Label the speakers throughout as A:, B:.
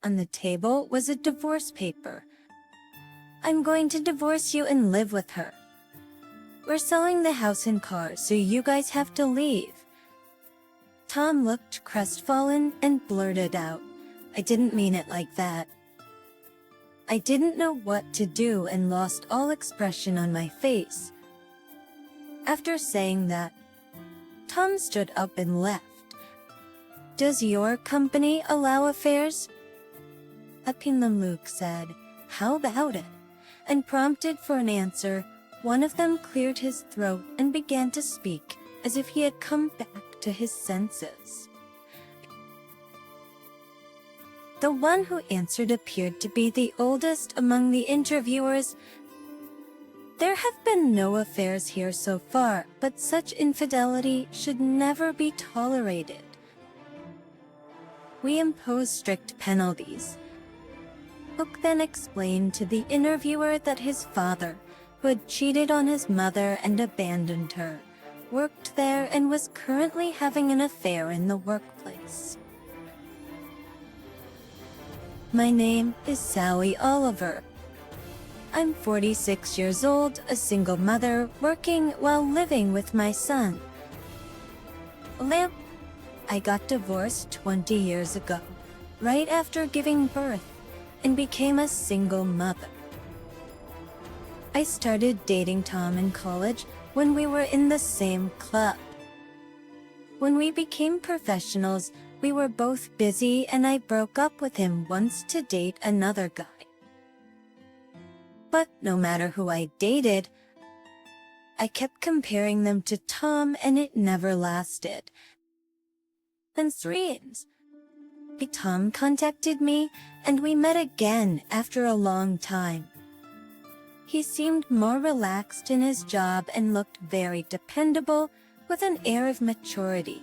A: On the table was a divorce paper. "I'm going to divorce you and live with her. We're selling the house and car, so you guys have to leave." Tom looked crestfallen and blurted out, "I didn't mean it like that." I didn't know what to do and lost all expression on my face. After saying that, Tom stood up and left. "Does your company allow affairs?" Luke said, "How about it?" And prompted for an answer, one of them cleared his throat and began to speak as if he had come back to his senses. The one who answered appeared to be the oldest among the interviewers. "There have been no affairs here so far, but such infidelity should never be tolerated. We impose strict penalties." Luke then explained to the interviewer that his father, who had cheated on his mother and abandoned her, worked there and was currently having an affair in the workplace. "My name is Sally Oliver. I'm 46 years old, a single mother, working while living with my son. I got divorced 20 years ago, right after giving birth, and became a single mother. I started dating Tom in college when we were in the same club. When we became professionals, we were both busy and I broke up with him once to date another guy. But no matter who I dated, I kept comparing them to Tom and it never lasted. Then Tom contacted me and we met again after a long time. He seemed more relaxed in his job and looked very dependable with an air of maturity.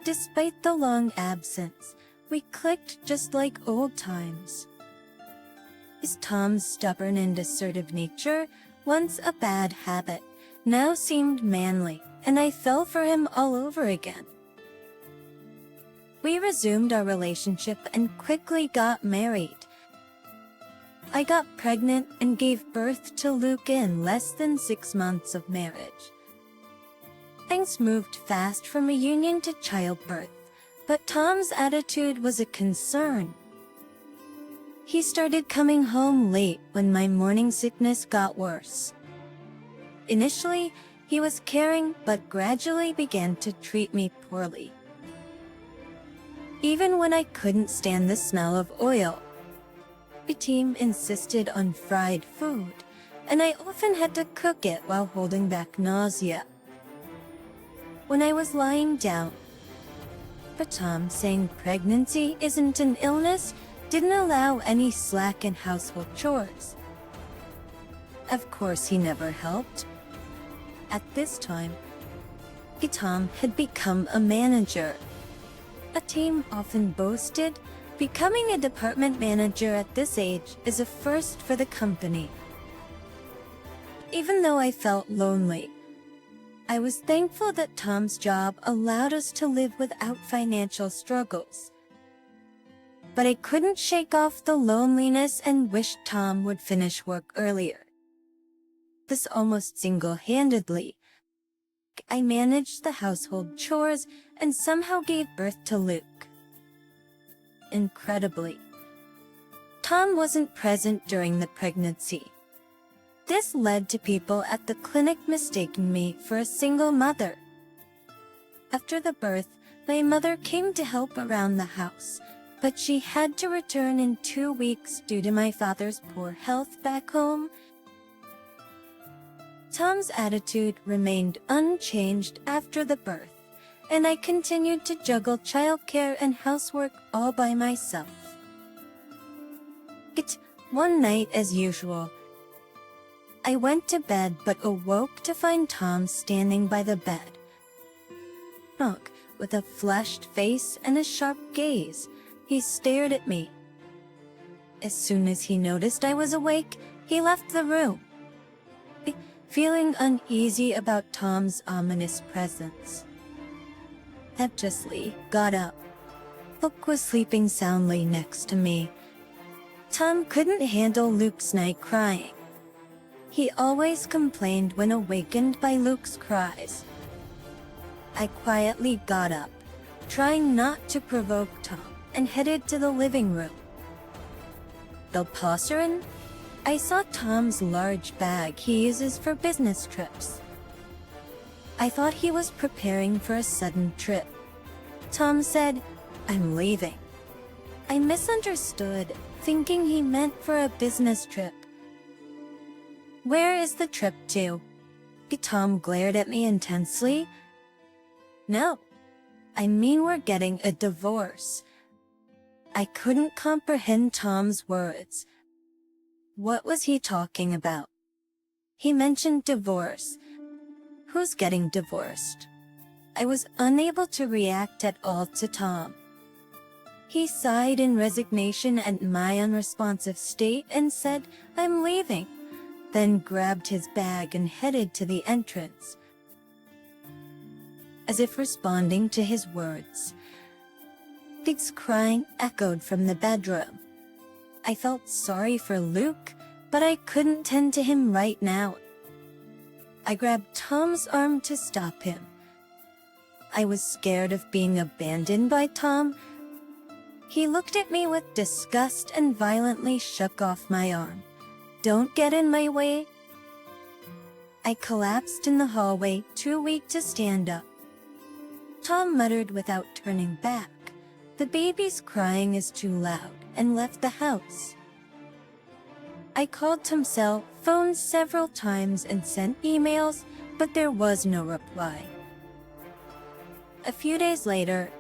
A: Despite the long absence, we clicked just like old times. Tom's stubborn and assertive nature, once a bad habit, now seemed manly, and I fell for him all over again. We resumed our relationship and quickly got married. I got pregnant and gave birth to Luke in less than 6 months of marriage. Things moved fast from reunion to childbirth, but Tom's attitude was a concern. He started coming home late when my morning sickness got worse. Initially, he was caring but gradually began to treat me poorly. Even when I couldn't stand the smell of oil, the team insisted on fried food, and I often had to cook it while holding back nausea. When I was lying down, but Tom saying pregnancy isn't an illness didn't allow any slack in household chores. Of course, he never helped. At this time, Tom had become a manager. A team often boasted, becoming a department manager at this age is a first for the company. Even though I felt lonely, I was thankful that Tom's job allowed us to live without financial struggles. But I couldn't shake off the loneliness and wished Tom would finish work earlier. This almost single-handedly, I managed the household chores and somehow gave birth to Luke. Incredibly, Tom wasn't present during the pregnancy. This led to people at the clinic mistaking me for a single mother. After the birth, my mother came to help around the house, but she had to return in 2 weeks due to my father's poor health back home. Tom's attitude remained unchanged after the birth, and I continued to juggle childcare and housework all by myself. One night, as usual, I went to bed but awoke to find Tom standing by the bed. With a flushed face and a sharp gaze, he stared at me. As soon as he noticed I was awake, he left the room. Feeling uneasy about Tom's ominous presence, Lee got up. Luke was sleeping soundly next to me. Tom couldn't handle Luke's night crying. He always complained when awakened by Luke's cries. I quietly got up, trying not to provoke Tom, and headed to the living room. The Posserin? I saw Tom's large bag he uses for business trips. I thought he was preparing for a sudden trip. Tom said, "I'm leaving." I misunderstood, thinking he meant for a business trip. "Where is the trip to?" Tom glared at me intensely. "No, I mean we're getting a divorce." I couldn't comprehend Tom's words. What was he talking about? He mentioned divorce. Who's getting divorced? I was unable to react at all to Tom. He sighed in resignation at my unresponsive state and said, "I'm leaving," then grabbed his bag and headed to the entrance. As if responding to his words, Dig's crying echoed from the bedroom. I felt sorry for Luke, but I couldn't tend to him right now. I grabbed Tom's arm to stop him. I was scared of being abandoned by Tom. He looked at me with disgust and violently shook off my arm. "Don't get in my way." I collapsed in the hallway, too weak to stand up. Tom muttered without turning back, "The baby's crying is too loud," and left the house. I called Tom's cell phone several times and sent emails, but there was no reply. A few days later,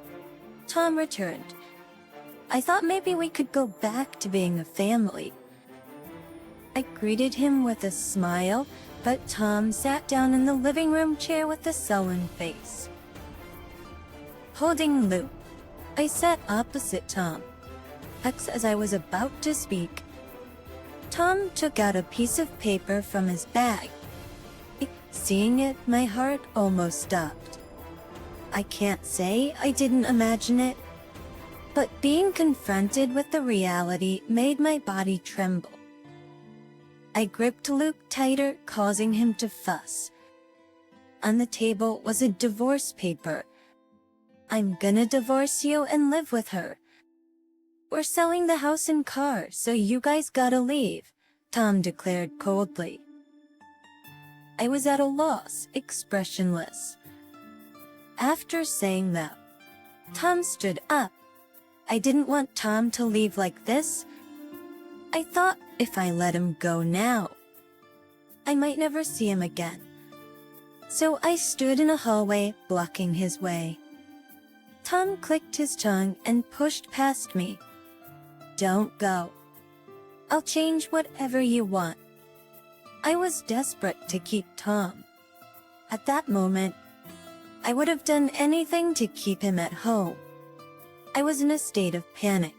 A: Tom returned. I thought maybe we could go back to being a family. I greeted him with a smile, but Tom sat down in the living room chair with a sullen face. Holding Luke, I sat opposite Tom. As I was about to speak, Tom took out a piece of paper from his bag. Seeing it, my heart almost stopped. I can't say I didn't imagine it, but being confronted with the reality made my body tremble. I gripped Luke tighter, causing him to fuss. On the table was a divorce paper. "I'm gonna divorce you and live with her. We're selling the house and car, so you guys gotta leave," Tom declared coldly. I was at a loss, expressionless. After saying that, Tom stood up. I didn't want Tom to leave like this. I thought if I let him go now, I might never see him again. So I stood in a hallway, blocking his way. Tom clicked his tongue and pushed past me. "Don't go. I'll change whatever you want." I was desperate to keep Tom. At that moment, I would have done anything to keep him at home. I was in a state of panic.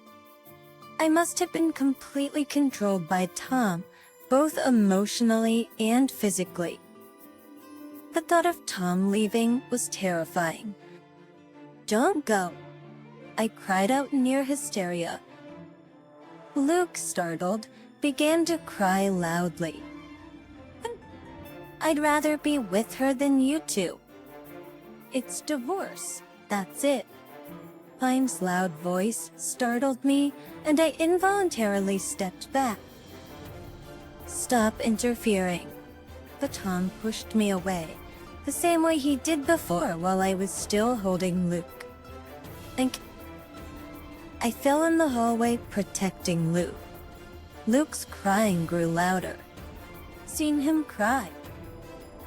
A: I must have been completely controlled by Tom, both emotionally and physically. The thought of Tom leaving was terrifying. "Don't go," I cried out in near hysteria. Luke, startled, began to cry loudly. "I'd rather be with her than you two. It's divorce, that's it." Pime's loud voice startled me, and I involuntarily stepped back. "Stop interfering." But Tom pushed me away, the same way he did before while I was still holding Luke. I fell in the hallway, protecting Luke. Luke's crying grew louder. Seeing him cry,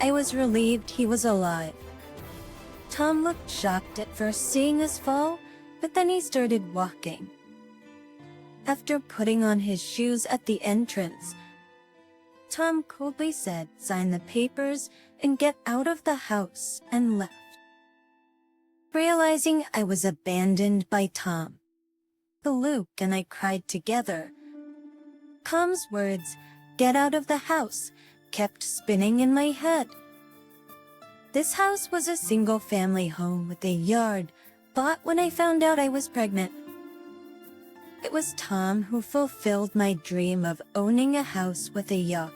A: I was relieved he was alive. Tom looked shocked at first seeing us fall, but then he started walking. After putting on his shoes at the entrance, Tom coldly said, "Sign the papers and get out of the house," and left. Realizing I was abandoned by Tom, Luke and I cried together. Tom's words, "Get out of the house," kept spinning in my head. This house was a single-family home with a yard, bought when I found out I was pregnant. It was Tom who fulfilled my dream of owning a house with a yard.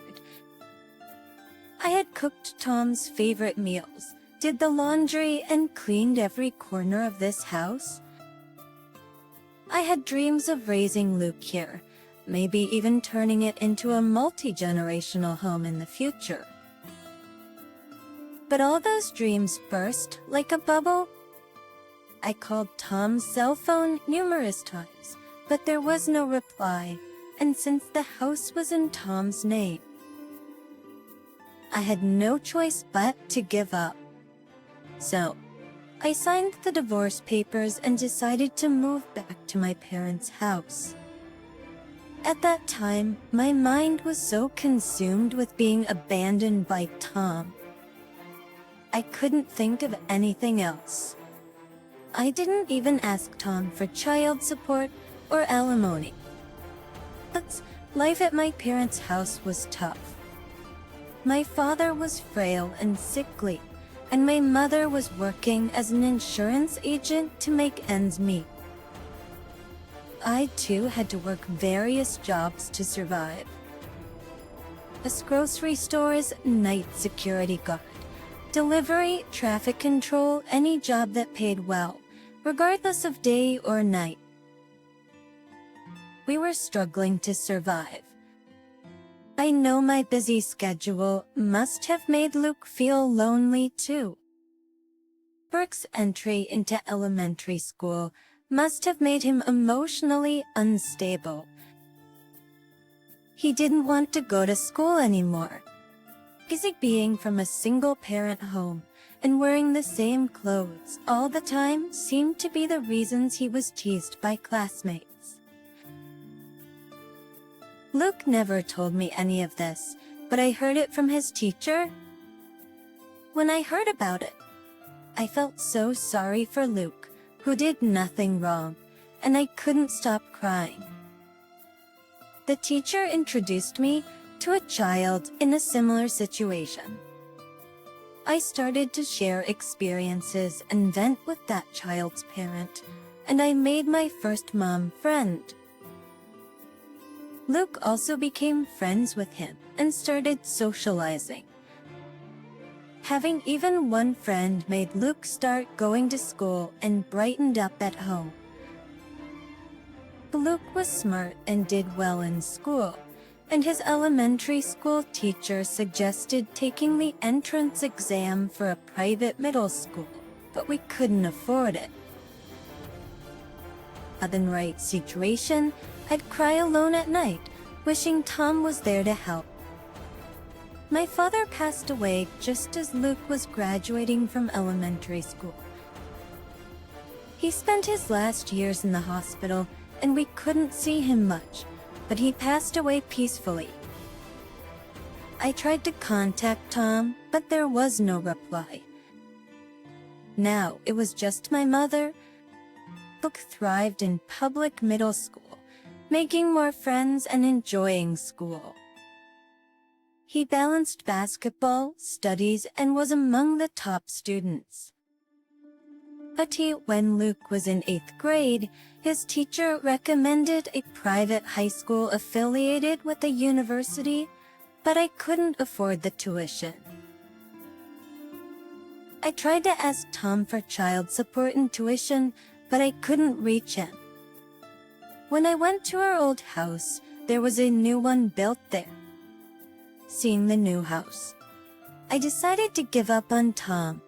A: I had cooked Tom's favorite meals, did the laundry, and cleaned every corner of this house. I had dreams of raising Luke here, maybe even turning it into a multi-generational home in the future. But all those dreams burst like a bubble. I called Tom's cell phone numerous times, but there was no reply, and since the house was in Tom's name, I had no choice but to give up. So, I signed the divorce papers and decided to move back to my parents' house. At that time, my mind was so consumed with being abandoned by Tom, I couldn't think of anything else. I didn't even ask Tom for child support or alimony. But life at my parents' house was tough. My father was frail and sickly, and my mother was working as an insurance agent to make ends meet. I too had to work various jobs to survive. A grocery store's night security guard, delivery, traffic control, any job that paid well, regardless of day or night. We were struggling to survive. I know my busy schedule must have made Luke feel lonely too. Brooke's entry into elementary school must have made him emotionally unstable. He didn't want to go to school anymore. Busy being from a single-parent home and wearing the same clothes all the time seemed to be the reasons he was teased by classmates. Luke never told me any of this, but I heard it from his teacher. When I heard about it, I felt so sorry for Luke, who did nothing wrong, and I couldn't stop crying. The teacher introduced me to a child in a similar situation. I started to share experiences and vent with that child's parent, and I made my first mom friend. Luke also became friends with him and started socializing. Having even one friend made Luke start going to school and brightened up at home. Luke was smart and did well in school, and his elementary school teacher suggested taking the entrance exam for a private middle school, but we couldn't afford it. In the right situation, I'd cry alone at night, wishing Tom was there to help. My father passed away just as Luke was graduating from elementary school. He spent his last years in the hospital, and we couldn't see him much, but he passed away peacefully. I tried to contact Tom, but there was no reply. Now it was just my mother. Luke thrived in public middle school, making more friends and enjoying school. He balanced basketball, studies, and was among the top students. But when Luke was in 8th grade, his teacher recommended a private high school affiliated with a university, but I couldn't afford the tuition. I tried to ask Tom for child support and tuition, but I couldn't reach him. When I went to our old house, there was a new one built there. Seeing the new house, I decided to give up on Tom.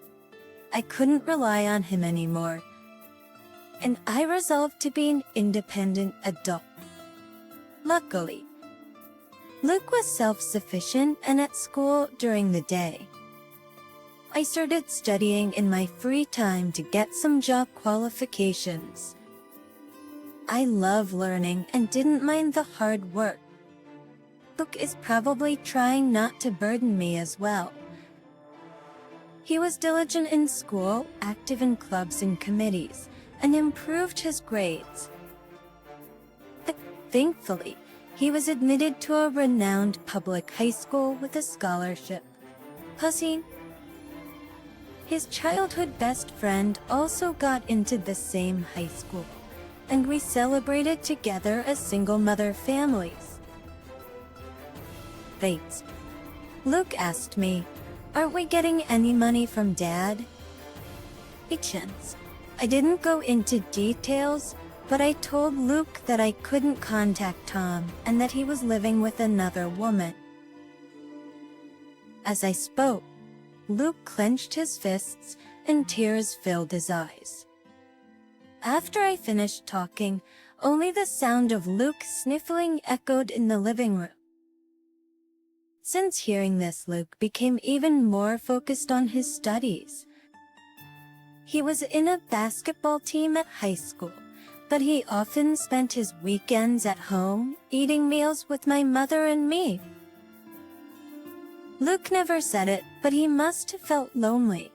A: I couldn't rely on him anymore, and I resolved to be an independent adult. Luckily, Luke was self-sufficient and at school during the day. I started studying in my free time to get some job qualifications. I love learning and didn't mind the hard work. Luke is probably trying not to burden me as well. He was diligent in school, active in clubs and committees, and improved his grades. Thankfully, he was admitted to a renowned public high school with a scholarship. Pussy. His childhood best friend also got into the same high school, and we celebrated together as single-mother families. Wait. Luke asked me, "Aren't we getting any money from Dad?" I didn't go into details, but I told Luke that I couldn't contact Tom and that he was living with another woman. As I spoke, Luke clenched his fists and tears filled his eyes. After I finished talking, only the sound of Luke sniffling echoed in the living room. Since hearing this, Luke became even more focused on his studies. He was in a basketball team at high school, but he often spent his weekends at home, eating meals with my mother and me. Luke never said it, but he must have felt lonely.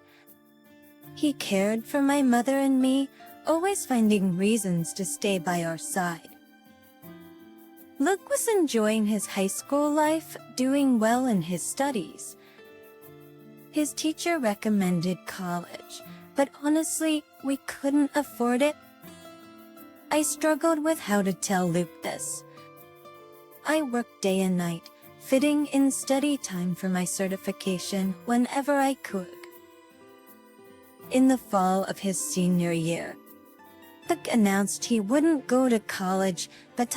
A: He cared for my mother and me, always finding reasons to stay by our side. Luke was enjoying his high school life, doing well in his studies. His teacher recommended college, but honestly, we couldn't afford it. I struggled with how to tell Luke this. I worked day and night, fitting in study time for my certification whenever I could. In the fall of his senior year, Luke announced he wouldn't go to college, but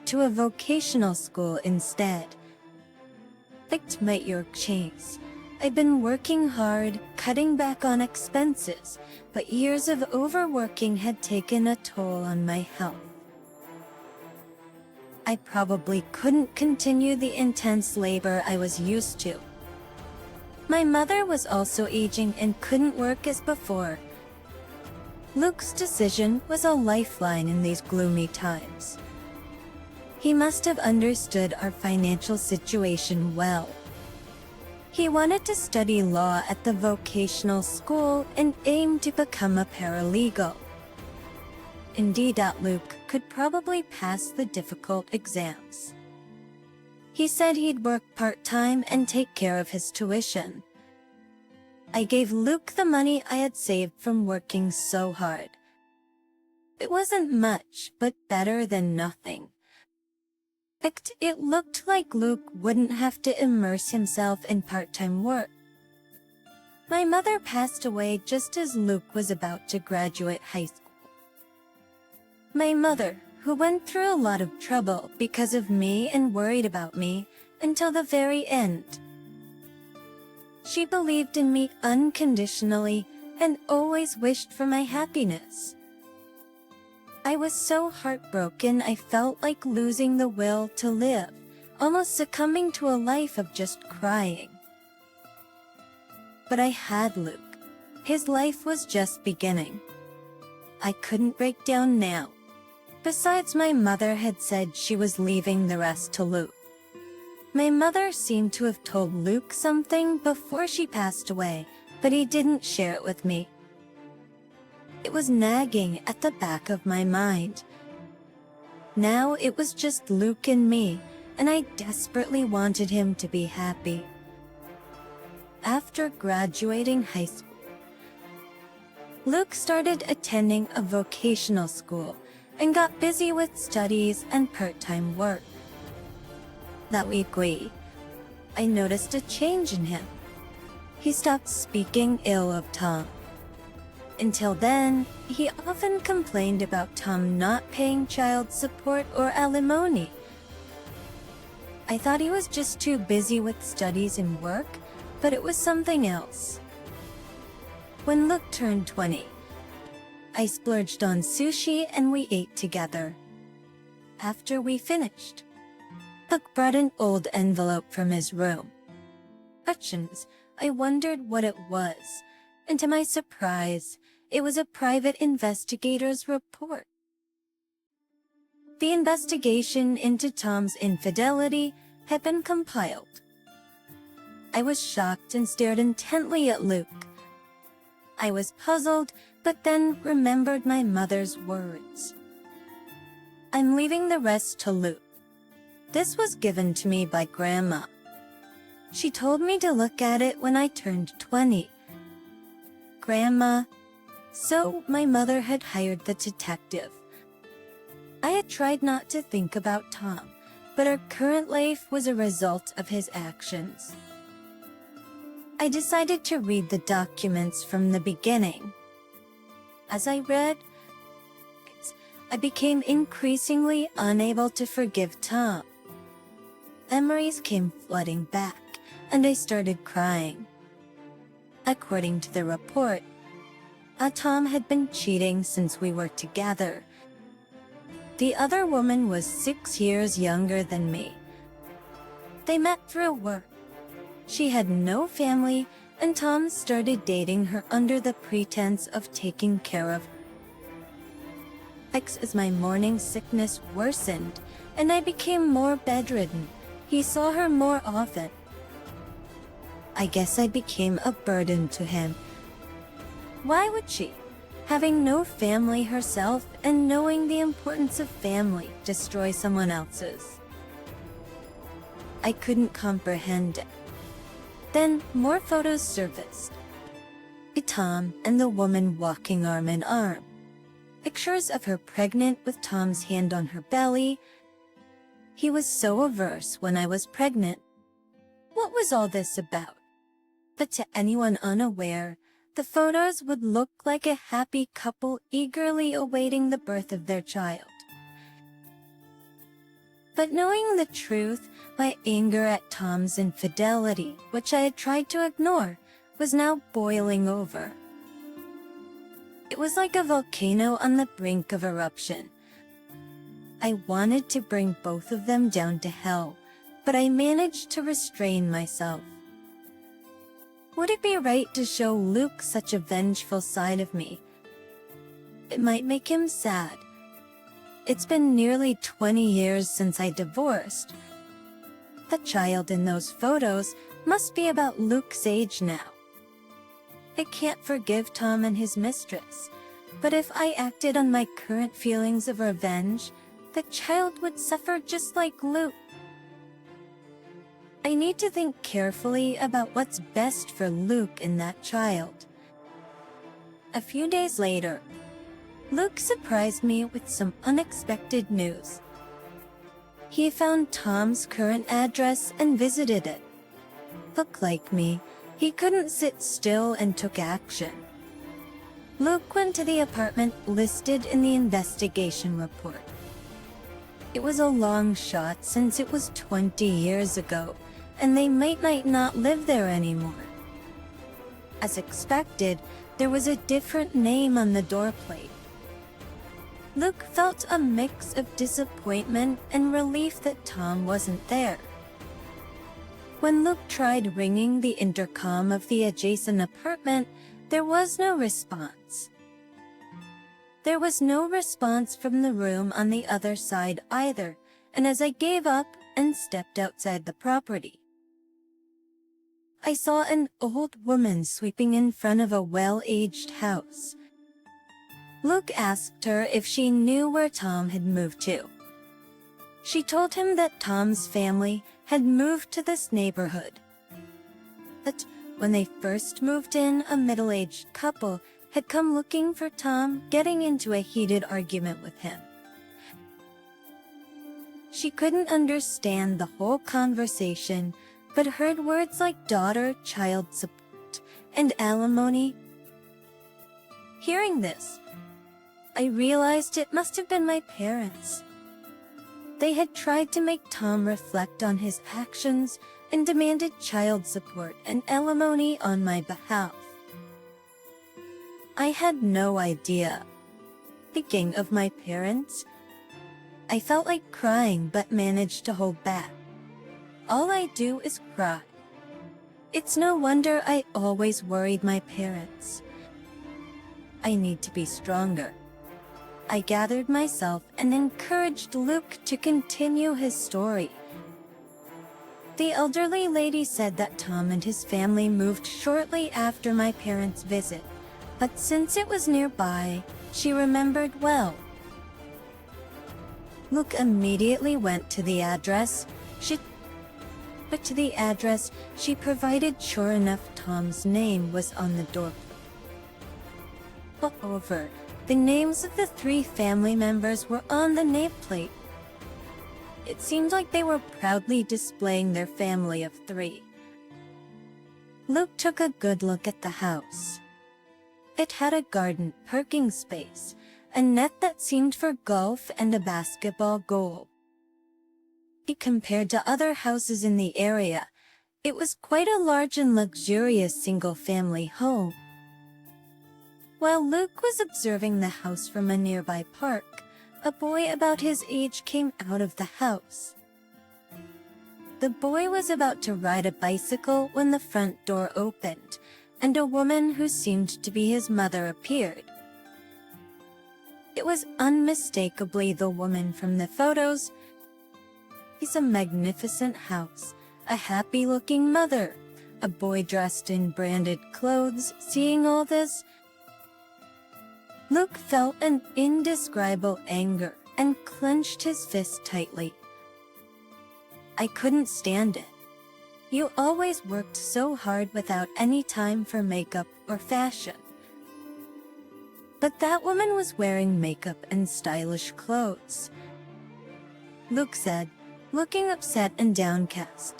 A: to a vocational school instead. Picked my York chase. I'd been working hard, cutting back on expenses, but years of overworking had taken a toll on my health. I probably couldn't continue the intense labor I was used to. My mother was also aging and couldn't work as before. Luke's decision was a lifeline in these gloomy times. He must have understood our financial situation well. He wanted to study law at the vocational school and aimed to become a paralegal. Indeed, Luke could probably pass the difficult exams. He said he'd work part-time and take care of his tuition. I gave Luke the money I had saved from working so hard. It wasn't much, but better than nothing. It looked like Luke wouldn't have to immerse himself in part-time work. My mother passed away just as Luke was about to graduate high school. My mother, who went through a lot of trouble because of me and worried about me until the very end. She believed in me unconditionally and always wished for my happiness. I was so heartbroken I felt like losing the will to live, almost succumbing to a life of just crying. But I had Luke. His life was just beginning. I couldn't break down now. Besides, my mother had said she was leaving the rest to Luke. My mother seemed to have told Luke something before she passed away, but he didn't share it with me. It was nagging at the back of my mind. Now it was just Luke and me, and I desperately wanted him to be happy. After graduating high school, Luke started attending a vocational school and got busy with studies and part-time work. That week, I noticed a change in him. He stopped speaking ill of Tom. Until then, he often complained about Tom not paying child support or alimony. I thought he was just too busy with studies and work, but it was something else. When Luke turned 20, I splurged on sushi and we ate together. After we finished, Luke brought an old envelope from his room. I wondered what it was, and to my surprise, it was a private investigator's report. The investigation into Tom's infidelity had been compiled. I was shocked and stared intently at Luke. I was puzzled, but then remembered my mother's words. I'm leaving the rest to Luke. This was given to me by Grandma. She told me to look at it when I turned 20. Grandma So my mother had hired the detective. I had tried not to think about Tom, but our current life was a result of his actions. I decided to read the documents from the beginning. As I read, I became increasingly unable to forgive Tom. Memories came flooding back, and I started crying. According to the report, Tom had been cheating since we were together. The other woman was 6 years younger than me. They met through work. She had no family, and Tom started dating her under the pretense of taking care of her. As my morning sickness worsened, and I became more bedridden, he saw her more often. I guess I became a burden to him. Why would she, having no family herself and knowing the importance of family, destroy someone else's? I couldn't comprehend it. Then more photos surfaced. Tom and the woman walking arm in arm. Pictures of her pregnant with Tom's hand on her belly. He was so averse when I was pregnant. What was all this about? But to anyone unaware, the photos would look like a happy couple eagerly awaiting the birth of their child. But knowing the truth, my anger at Tom's infidelity, which I had tried to ignore, was now boiling over. It was like a volcano on the brink of eruption. I wanted to bring both of them down to hell, but I managed to restrain myself. Would it be right to show Luke such a vengeful side of me? It might make him sad. It's been nearly 20 years since I divorced. The child in those photos must be about Luke's age now. I can't forgive Tom and his mistress, but if I acted on my current feelings of revenge, the child would suffer just like Luke. I need to think carefully about what's best for Luke and that child. A few days later, Luke surprised me with some unexpected news. He found Tom's current address and visited it. Look like me, he couldn't sit still and took action. Luke went to the apartment listed in the investigation report. It was a long shot since it was 20 years ago, and they might not live there anymore. As expected, there was a different name on the door plate. Luke felt a mix of disappointment and relief that Tom wasn't there. When Luke tried ringing the intercom of the adjacent apartment, there was no response. There was no response from the room on the other side either, and as I gave up and stepped outside the property, I saw an old woman sweeping in front of a well-aged house. Luke asked her if she knew where Tom had moved to. She told him that Tom's family had moved to this neighborhood. That when they first moved in, a middle-aged couple had come looking for Tom, getting into a heated argument with him. She couldn't understand the whole conversation, but heard words like daughter, child support, and alimony. Hearing this, I realized it must have been my parents. They had tried to make Tom reflect on his actions and demanded child support and alimony on my behalf. I had no idea. Thinking of my parents, I felt like crying but managed to hold back. All I do is cry. It's no wonder I always worried my parents. I need to be stronger. I gathered myself and encouraged Luke to continue his story. The elderly lady said that Tom and his family moved shortly after my parents' visit, but since it was nearby, she remembered well. Luke immediately went to the address. She provided, sure enough, Tom's name was on the door. over, the names of the 3 family members were on the nameplate. It seemed like they were proudly displaying their family of 3. Luke took a good look at the house. It had a garden, parking space, a net that seemed for golf, and a basketball goal. Compared to other houses in the area, it was quite a large and luxurious single-family home. While Luke was observing the house from a nearby park, a boy about his age came out of the house. The boy was about to ride a bicycle when the front door opened, and a woman who seemed to be his mother appeared. It was unmistakably the woman from the photos. It's a magnificent house, a happy-looking mother, a boy dressed in branded clothes. Seeing all this, Luke felt an indescribable anger and clenched his fist tightly. I couldn't stand it. You always worked so hard without any time for makeup or fashion. But that woman was wearing makeup and stylish clothes. Luke said, looking upset and downcast.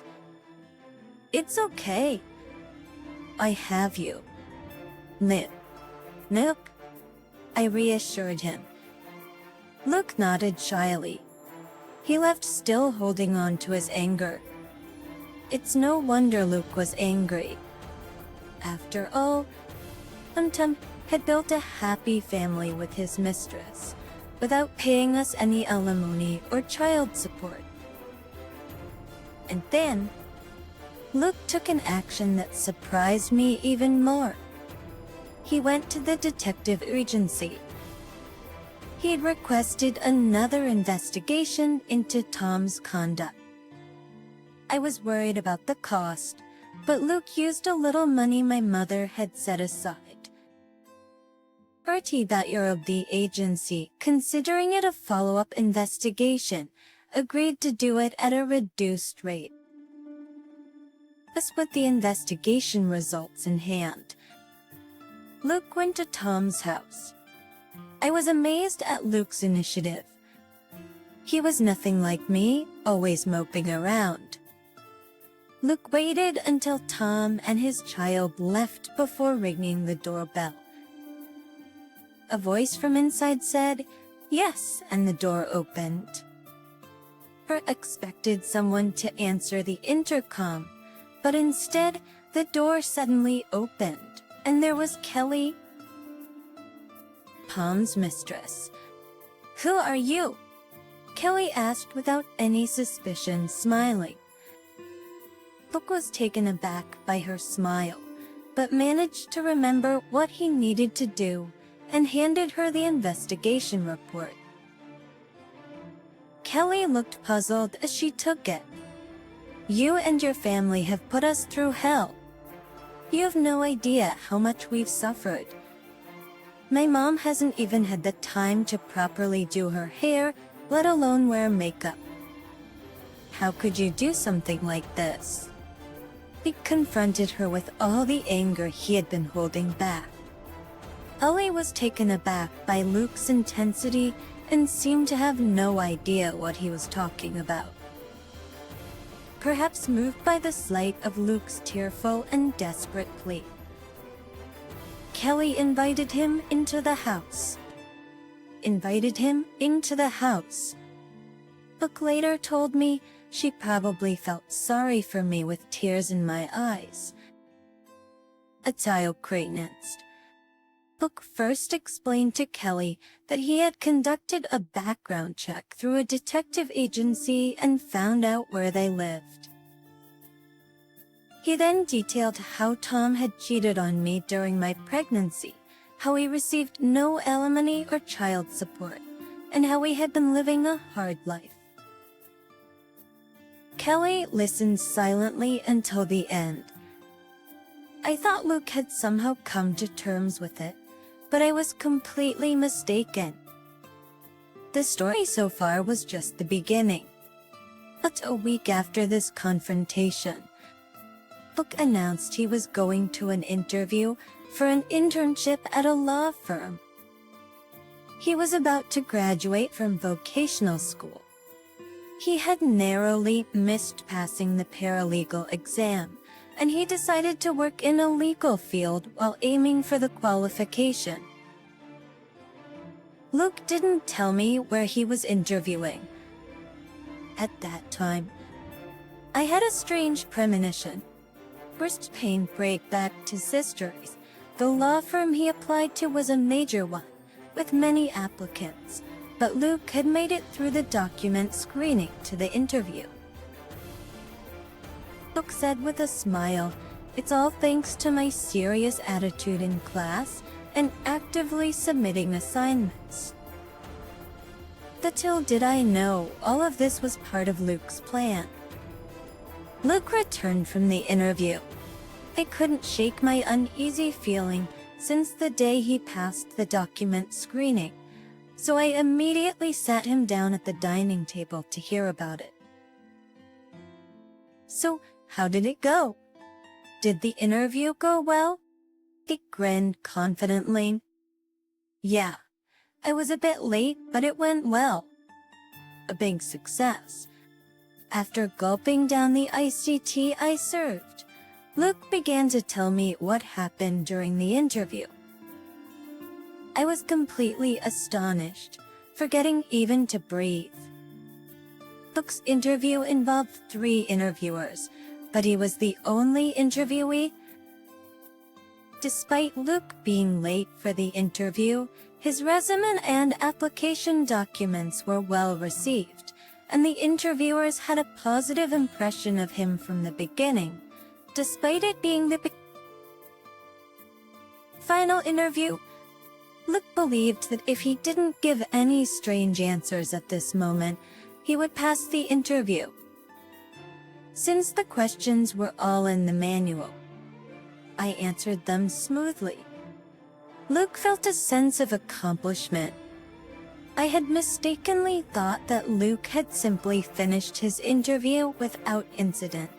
A: It's okay. I have you. Nope. I reassured him. Luke nodded shyly. He left, still holding on to his anger. It's no wonder Luke was angry. After all, Tom had built a happy family with his mistress, without paying us any alimony or child support. And then, Luke took an action that surprised me even more. He went to the detective agency. He had requested another investigation into Tom's conduct. I was worried about the cost, but Luke used a little money my mother had set aside. Party that year of the agency, considering it a follow-up investigation, agreed to do it at a reduced rate. Thus, with the investigation results in hand, Luke went to Tom's house. I was amazed at Luke's initiative. He was nothing like me, always moping around. Luke waited until Tom and his child left before ringing the doorbell. A voice from inside said, "Yes," and the door opened. I expected someone to answer the intercom, but instead, the door suddenly opened, and there was Kelly, Tom's mistress. "Who are you?" Kelly asked without any suspicion, smiling. Luke was taken aback by her smile, but managed to remember what he needed to do and handed her the investigation report. Kelly looked puzzled as she took it. "You and your family have put us through hell. You have no idea how much we've suffered. My mom hasn't even had the time to properly do her hair, let alone wear makeup. How could you do something like this?" He confronted her with all the anger he had been holding back. Ellie was taken aback by Luke's intensity and seemed to have no idea what he was talking about. Perhaps moved by the sight of Luke's tearful and desperate plea, Kelly invited him into the house. Luke later told me she probably felt sorry for me with tears in my eyes. A tile crate. Luke first explained to Kelly that he had conducted a background check through a detective agency and found out where they lived. He then detailed how Tom had cheated on me during my pregnancy, how he received no alimony or child support, and how he had been living a hard life. Kelly listened silently until the end. I thought Luke had somehow come to terms with it, but I was completely mistaken. The story so far was just the beginning. But a week after this confrontation, Luke announced he was going to an interview for an internship at a law firm. He was about to graduate from vocational school. He had narrowly missed passing the paralegal exam, and he decided to work in a legal field while aiming for the qualification. Luke didn't tell me where he was interviewing. At that time, I had a strange premonition. First pain break back to sisters. The law firm he applied to was a major one, with many applicants, but Luke had made it through the document screening to the interview. Luke said with a smile, "It's all thanks to my serious attitude in class and actively submitting assignments." Little did I know, all of this was part of Luke's plan. Luke returned from the interview. I couldn't shake my uneasy feeling since the day he passed the document screening, so I immediately sat him down at the dining table to hear about it. "So, how did it go? Did the interview go well?" He grinned confidently. "Yeah, I was a bit late, but it went well. A big success." After gulping down the iced tea I served, Luke began to tell me what happened during the interview. I was completely astonished, forgetting even to breathe. Luke's interview involved 3 interviewers, but he was the only interviewee. Despite Luke being late for the interview, his resume and application documents were well received, and the interviewers had a positive impression of him from the beginning, despite it being the final interview. Luke believed that if he didn't give any strange answers at this moment, he would pass the interview. Since the questions were all in the manual, I answered them smoothly. Luke felt a sense of accomplishment. I had mistakenly thought that Luke had simply finished his interview without incident.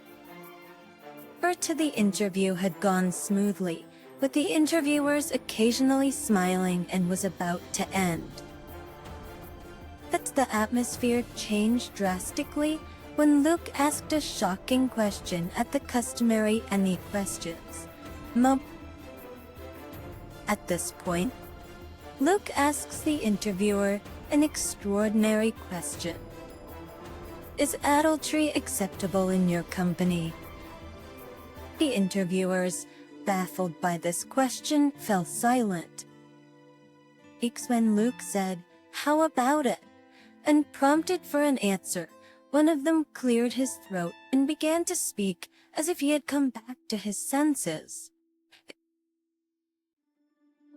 A: To the interview had gone smoothly, with the interviewers occasionally smiling, and was about to end. But the atmosphere changed drastically when Luke asked a shocking question at the customary "any questions?" At this point, Luke asks the interviewer an extraordinary question. "Is adultery acceptable in your company?" The interviewers, baffled by this question, fell silent. It's when Luke said, "How about it?" and prompted for an answer. One of them cleared his throat and began to speak as if he had come back to his senses.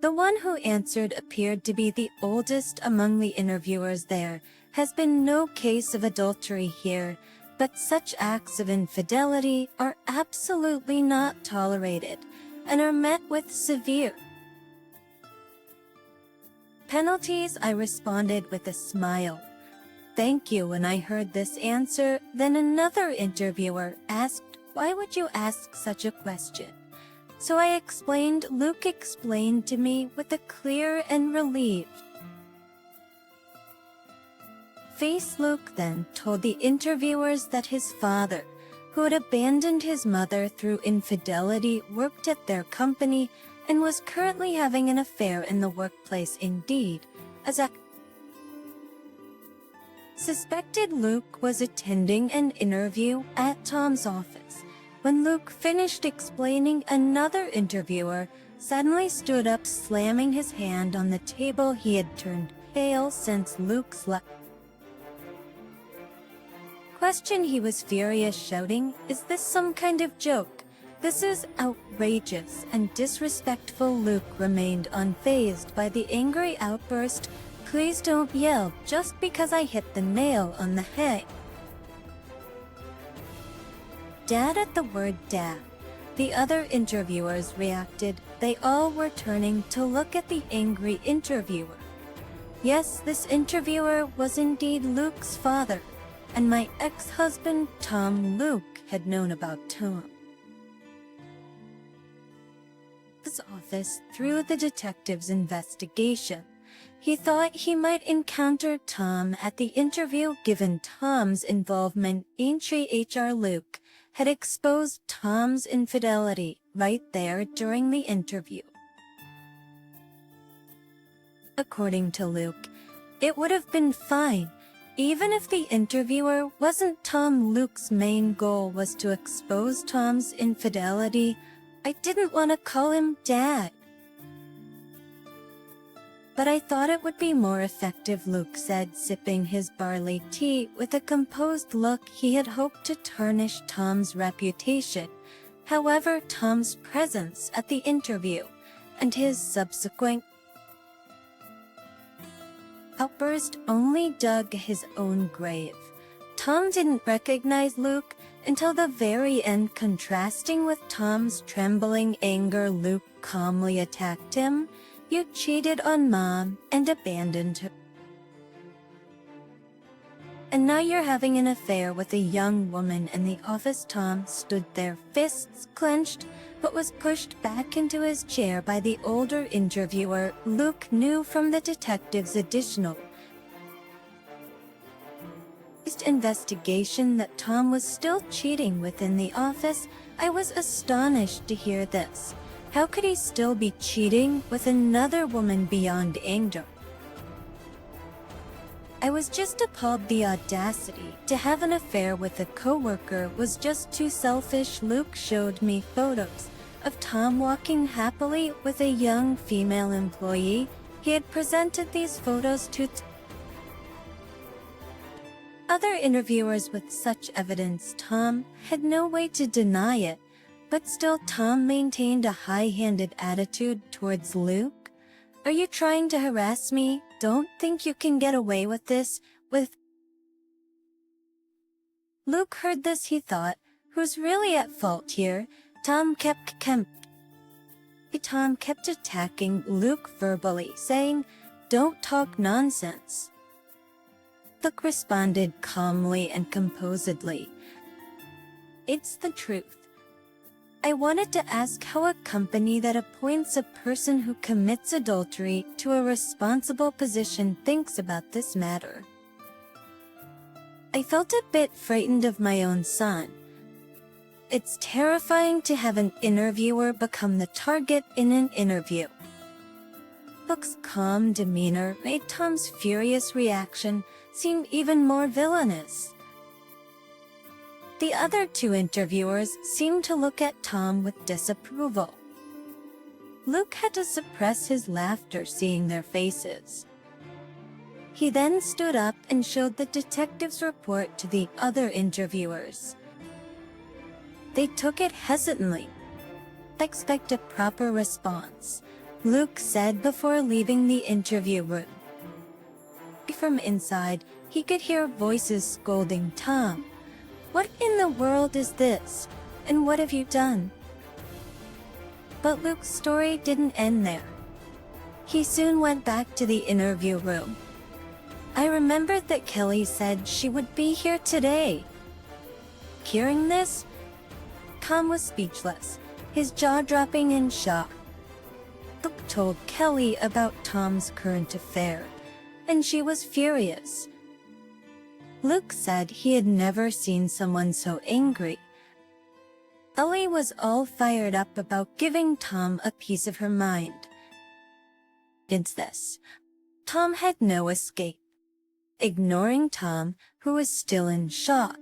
A: The one who answered appeared to be the oldest among the interviewers there. "Has been no case of adultery here, but such acts of infidelity are absolutely not tolerated and are met with severe penalties." I responded with a smile. "Thank you." When I heard this answer, then another interviewer asked, "Why would you ask such a question?" So I explained. Luke explained to me with a clear and relieved face. Luke then told the interviewers that his father, who had abandoned his mother through infidelity, worked at their company and was currently having an affair in the workplace. Indeed, as I suspected, Luke was attending an interview at Tom's office. When Luke finished explaining, another interviewer suddenly stood up, slamming his hand on the table. He had turned pale since Luke's question. He was furious, shouting, "Is this some kind of joke? This is outrageous and disrespectful." Luke remained unfazed by the angry outburst. "Please don't yell just because I hit the nail on the head." Dad. At the word "dad," the other interviewers reacted. They all were turning to look at the angry interviewer. Yes, this interviewer was indeed Luke's father, and my ex-husband, Tom. Luke had known about Tom. his office through the detective's investigation. He thought he might encounter Tom at the interview given Tom's involvement. HR Luke had exposed Tom's infidelity right there during the interview. According to Luke, it would have been fine, even if the interviewer wasn't Tom. Luke's main goal was to expose Tom's infidelity. I didn't want to call him Dad, but I thought it would be more effective, Luke said, sipping his barley tea with a composed look. He had hoped to tarnish Tom's reputation. However, Tom's presence at the interview and his subsequent outburst only dug his own grave. Tom didn't recognize Luke until the very end. Contrasting with Tom's trembling anger, Luke calmly attacked him. You cheated on Mom and abandoned her. And now you're having an affair with a young woman in the office. Tom stood there, fists clenched, but was pushed back into his chair by the older interviewer. Luke knew from the detective's additional investigation that Tom was still cheating within the office. I was astonished to hear this. How could he still be cheating with another woman? Beyond anger, I was just appalled. The audacity to have an affair with a coworker was just too selfish. Luke showed me photos of Tom walking happily with a young female employee. He had presented these photos to other interviewers with such evidence. Tom had no way to deny it, but still Tom maintained a high-handed attitude towards Luke. Are you trying to harass me? Don't think you can get away with this. Luke heard this. He thought, who's really at fault here? Tom kept attacking Luke verbally, saying, don't talk nonsense. Luke responded calmly and composedly, it's the truth. I wanted to ask how a company that appoints a person who commits adultery to a responsible position thinks about this matter. I felt a bit frightened of my own son. It's terrifying to have an interviewer become the target in an interview. Luke's calm demeanor made Tom's furious reaction seem even more villainous. The other two interviewers seemed to look at Tom with disapproval. Luke had to suppress his laughter seeing their faces. He then stood up and showed the detective's report to the other interviewers. They took it hesitantly. Expect a proper response, Luke said before leaving the interview room. From inside, he could hear voices scolding Tom. What in the world is this? And what have you done? But Luke's story didn't end there. He soon went back to the interview room. I remembered that Kelly said she would be here today. Hearing this, Tom was speechless, his jaw dropping in shock. Luke told Kelly about Tom's current affair, and she was furious. Luke said he had never seen someone so angry. Ellie was all fired up about giving Tom a piece of her mind. It's this. Tom had no escape. Ignoring Tom, who was still in shock,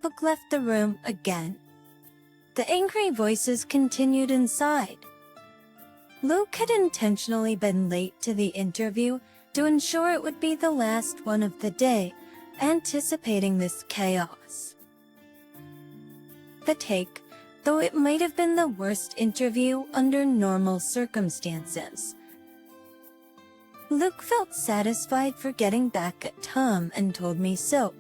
A: Luke left the room again. The angry voices continued inside. Luke had intentionally been late to the interview to ensure it would be the last one of the day, anticipating this chaos. The take, though it might have been the worst interview under normal circumstances. Luke felt satisfied for getting back at Tom and told me so.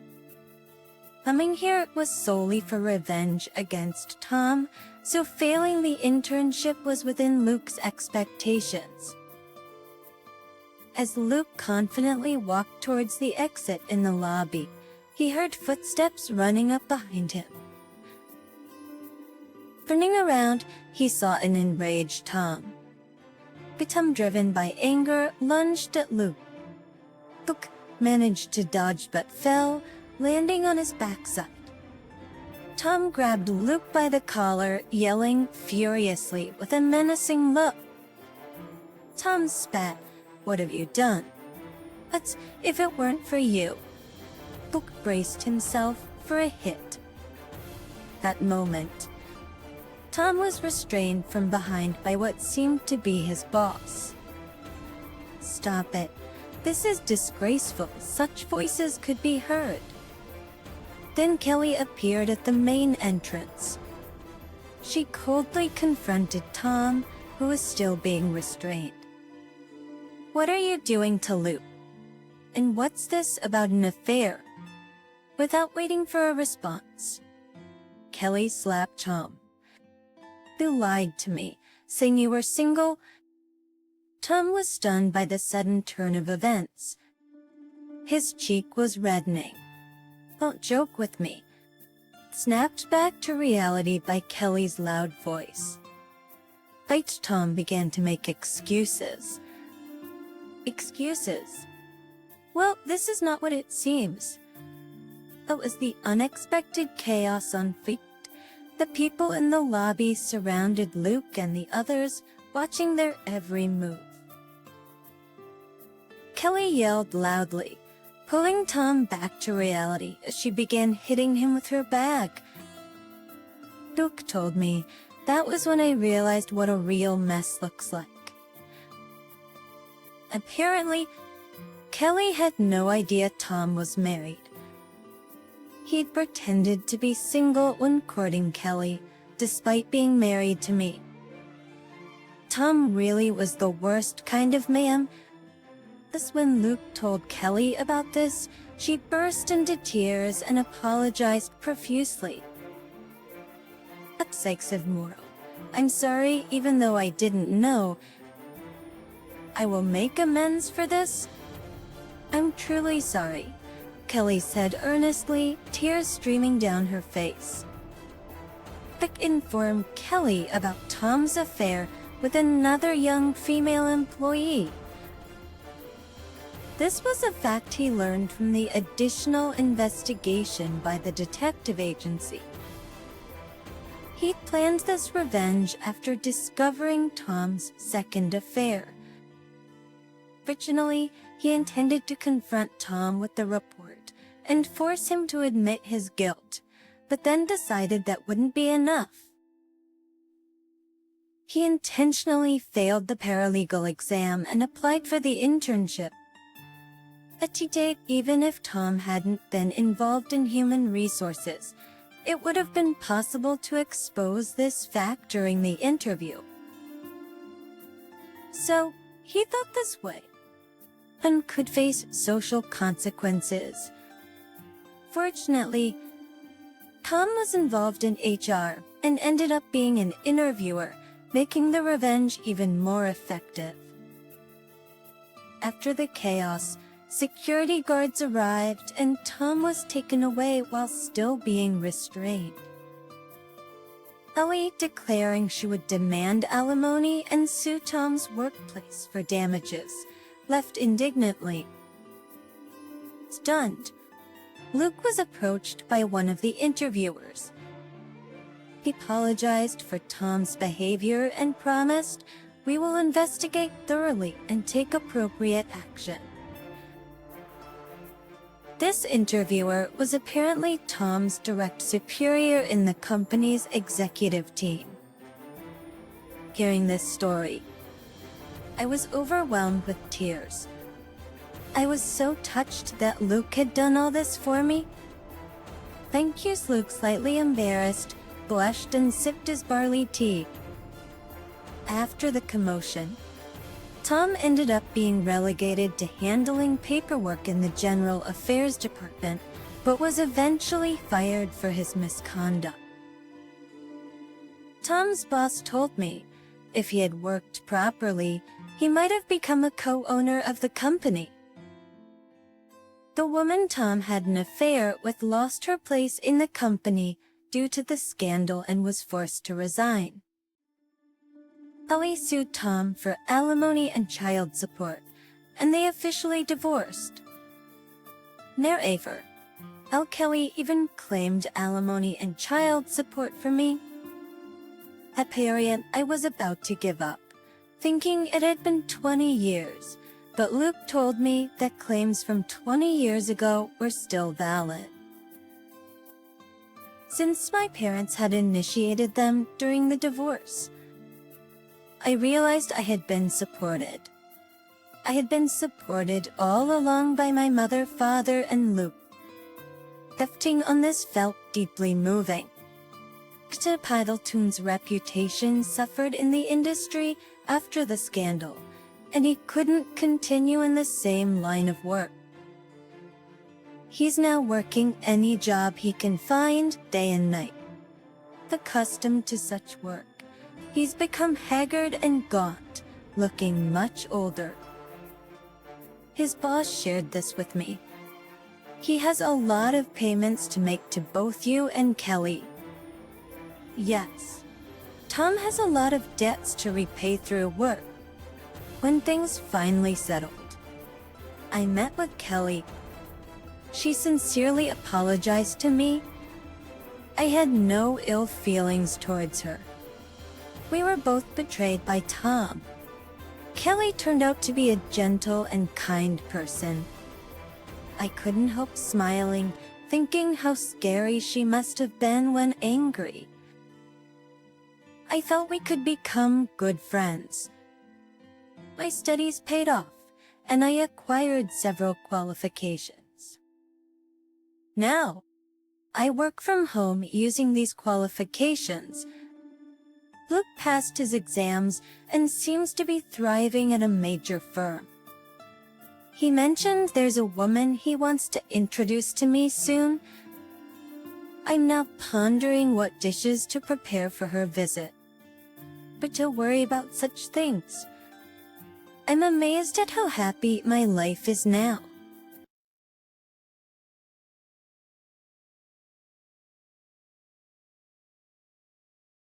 A: Coming here was solely for revenge against Tom, so failing the internship was within Luke's expectations. As Luke confidently walked towards the exit in the lobby, he heard footsteps running up behind him. Turning around, he saw an enraged Tom. Tom, driven by anger, lunged at Luke. Luke managed to dodge but fell, landing on his backside. Tom grabbed Luke by the collar, yelling furiously with a menacing look. Tom spat. "What have you done?" "But if it weren't for you." Luke braced himself for a hit. That moment, Tom was restrained from behind by what seemed to be his boss. "Stop it. This is disgraceful. Such voices could be heard." Then Kelly appeared at the main entrance. She coldly confronted Tom, who was still being restrained. "What are you doing to Luke? And what's this about an affair?" Without waiting for a response, Kelly slapped Tom. "You lied to me, saying you were single." Tom was stunned by the sudden turn of events. His cheek was reddening. "Don't joke with me," snapped back to reality by Kelly's loud voice. Tom began to make excuses. Excuses? Well, this is not what it seems. It was the unexpected chaos on feet. The people in the lobby surrounded Luke and the others, watching their every move. Kelly yelled loudly, pulling Tom back to reality as she began hitting him with her bag. "Luke told me. That was when I realized what a real mess looks like." Apparently, Kelly had no idea Tom was married. He'd pretended to be single when courting Kelly, despite being married to me. Tom really was the worst kind of man. Thus, when Luke told Kelly about this, she burst into tears and apologized profusely. "Ex-hubby moral. I'm sorry, even though I didn't know. I will make amends for this. I'm truly sorry," Kelly said earnestly, tears streaming down her face. Vic informed Kelly about Tom's affair with another young female employee. This was a fact he learned from the additional investigation by the detective agency. He planned this revenge after discovering Tom's second affair. Originally, he intended to confront Tom with the report and force him to admit his guilt, but then decided that wouldn't be enough. He intentionally failed the paralegal exam and applied for the internship. To date, even if Tom hadn't been involved in human resources, it would have been possible to expose this fact during the interview. So, he thought this way, and could face social consequences. Fortunately, Tom was involved in HR and ended up being an interviewer, making the revenge even more effective. After the chaos, security guards arrived and Tom was taken away while still being restrained. Ellie declaring she would demand alimony and sue Tom's workplace for damages, left indignantly. Stunned, Luke was approached by one of the interviewers. He apologized for Tom's behavior and promised, "We will investigate thoroughly and take appropriate action." This interviewer was apparently Tom's direct superior in the company's executive team. Hearing this story, I was overwhelmed with tears. I was so touched that Luke had done all this for me. "Thank you," Luke, slightly embarrassed, blushed and sipped his barley tea. After the commotion, Tom ended up being relegated to handling paperwork in the General Affairs Department, but was eventually fired for his misconduct. Tom's boss told me, if he had worked properly, he might have become a co-owner of the company. The woman Tom had an affair with lost her place in the company due to the scandal and was forced to resign. Kelly sued Tom for alimony and child support, and they officially divorced. Moreover, Kelly even claimed alimony and child support for me. At period, I was about to give up, thinking it had been 20 years, but Luke told me that claims from 20 years ago were still valid. Since my parents had initiated them during the divorce, I realized I had been supported. I had been supported all along by my mother, father, and Luke. Reflecting on this felt deeply moving. Dr. Piddleton's reputation suffered in the industry after the scandal, and he couldn't continue in the same line of work. He's now working any job he can find, day and night. Accustomed to such work, he's become haggard and gaunt, looking much older. His boss shared this with me. He has a lot of payments to make to both you and Kelly. Yes, Tom has a lot of debts to repay through work. When things finally settled, I met with Kelly. She sincerely apologized to me. I had no ill feelings towards her. We were both betrayed by Tom. Kelly turned out to be a gentle and kind person. I couldn't help smiling, thinking how scary she must have been when angry. I felt we could become good friends. My studies paid off, and I acquired several qualifications. Now, I work from home using these qualifications. Luke passed his exams and seems to be thriving at a major firm. He mentioned there's a woman he wants to introduce to me soon. I'm now pondering what dishes to prepare for her visit. But to worry about such things. I'm amazed at how happy my life is now.